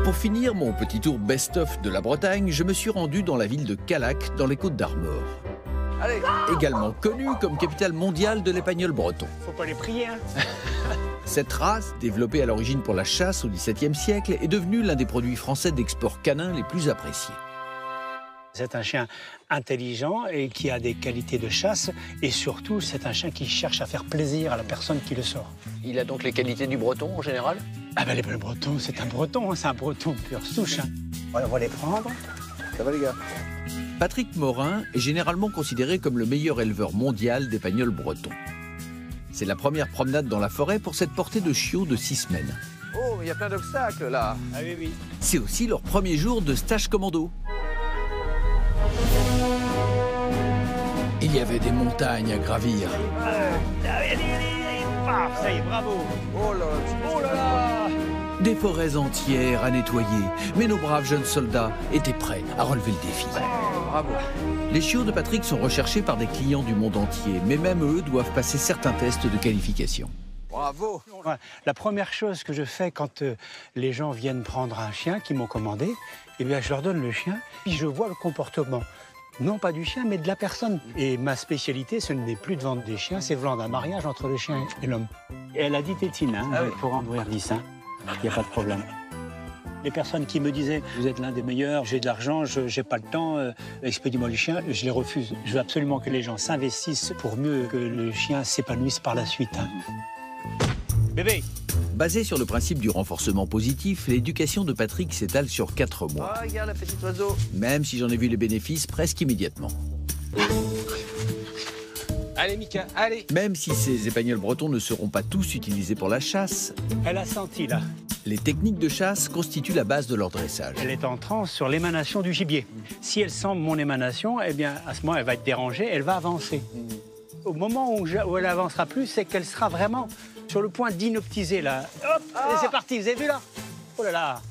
Pour finir mon petit tour best-of de la Bretagne, je me suis rendu dans la ville de Callac, dans les Côtes-d'Armor. Également connue comme capitale mondiale de l'épagnol breton. Faut pas les prier, hein. Cette race, développée à l'origine pour la chasse au XVIIe siècle, est devenue l'un des produits français d'export canin les plus appréciés. C'est un chien intelligent et qui a des qualités de chasse. Et surtout, c'est un chien qui cherche à faire plaisir à la personne qui le sort. Il a donc les qualités du breton en général? Ah ben le breton, c'est un breton, hein, c'est un breton pur souche. Hein. On va les prendre. Ça va les gars? Patrick Morin est généralement considéré comme le meilleur éleveur mondial d'épagnols bretons. C'est la première promenade dans la forêt pour cette portée de chiots de 6 semaines. Oh, mais il y a plein d'obstacles là. Ah oui, oui. C'est aussi leur premier jour de stage commando. Il y avait des montagnes à gravir. Paf, ça y est, bravo. Oh là là. Oh là là. Des forêts entières à nettoyer. Mais nos braves jeunes soldats étaient prêts à relever le défi. Bravo. Les chiots de Patrick sont recherchés par des clients du monde entier. Mais même eux doivent passer certains tests de qualification. Bravo. La première chose que je fais quand les gens viennent prendre un chien qu'ils m'ont commandé, eh bien, je leur donne le chien, puis je vois le comportement. Non pas du chien, mais de la personne. Et ma spécialité, ce n'est plus de vendre des chiens, c'est vendre un mariage entre le chien et l'homme. Et elle a dit tétine, hein, ah oui. pour en ouvrir 10, hein. Il n'y a pas de problème. Les personnes qui me disaient « Vous êtes l'un des meilleurs, j'ai de l'argent, je n'ai pas le temps, expédiez-moi le chien », je les refuse. Je veux absolument que les gens s'investissent pour mieux que le chien s'épanouisse par la suite. Hein. Bébé! Basée sur le principe du renforcement positif, l'éducation de Patrick s'étale sur 4 mois. Ah, regarde la petite oiseau. Même si j'en ai vu les bénéfices presque immédiatement. Allez Mika, allez. Même si ces épagnols bretons ne seront pas tous utilisés pour la chasse, Elle a senti, là. les techniques de chasse constituent la base de leur dressage. Elle est en transe sur l'émanation du gibier. Si elle sent mon émanation, eh bien, à ce moment, elle va être dérangée, elle va avancer. Au moment où elle avancera plus, c'est qu'elle sera vraiment sur le point d'inoptiser, là. Hop, et c'est parti, vous avez vu, là? Oh là là.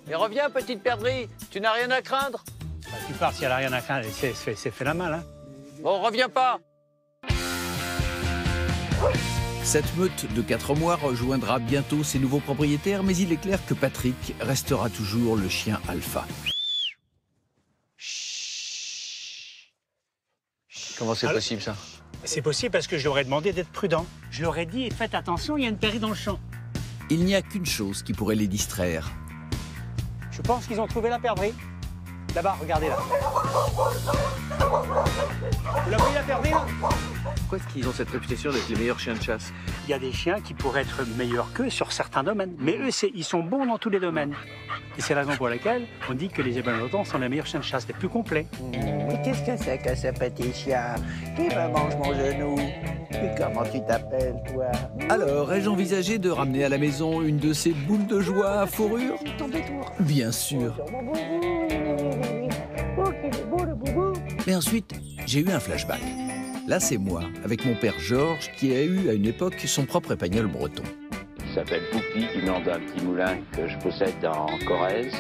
Mais reviens petite perdrix, tu n'as rien à craindre. Bah, tu pars si elle n'a rien à craindre, c'est fait la malle, hein. Bon, reviens pas. Cette meute de 4 mois rejoindra bientôt ses nouveaux propriétaires, mais il est clair que Patrick restera toujours le chien alpha. Comment c'est possible ça? C'est possible parce que je leur ai demandé d'être prudent. Je leur ai dit, faites attention, il y a une perdrix dans le champ. Il n'y a qu'une chose qui pourrait les distraire. Je pense qu'ils ont trouvé la perdrix. Là-bas, regardez là. Vous l'avez vu la perdrix là? Pourquoi est-ce qu'ils ont cette réputation d'être les meilleurs chiens de chasse? Il y a des chiens qui pourraient être meilleurs qu'eux sur certains domaines. Mais eux, ils sont bons dans tous les domaines. Et c'est la raison pour laquelle on dit que les épagnols bretons sont les meilleurs chiens de chasse, les plus complets. Mais qu'est-ce que c'est que ce petit chien qui me mange mon genou? Et comment tu t'appelles, toi? Alors, ai-je envisagé de ramener à la maison une de ces boules de joie à fourrure? Bien sûr. Mais ensuite, j'ai eu un flashback. Là, c'est moi, avec mon père Georges, qui a eu à une époque son propre épagnol breton. Il s'appelle Poupi, du nom d'un petit moulin que je possède en Corrèze.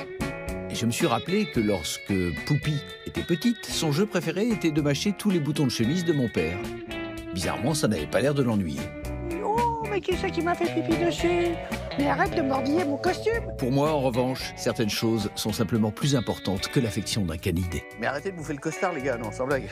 Et je me suis rappelé que lorsque Poupi était petite, son jeu préféré était de mâcher tous les boutons de chemise de mon père. Bizarrement, ça n'avait pas l'air de l'ennuyer. Oh, mais qui c'est qui m'a fait pipi dessus? Mais arrête de mordiller mon costume! Pour moi, en revanche, certaines choses sont simplement plus importantes que l'affection d'un canidé. Mais arrêtez de bouffer le costard les gars, non, sans blague.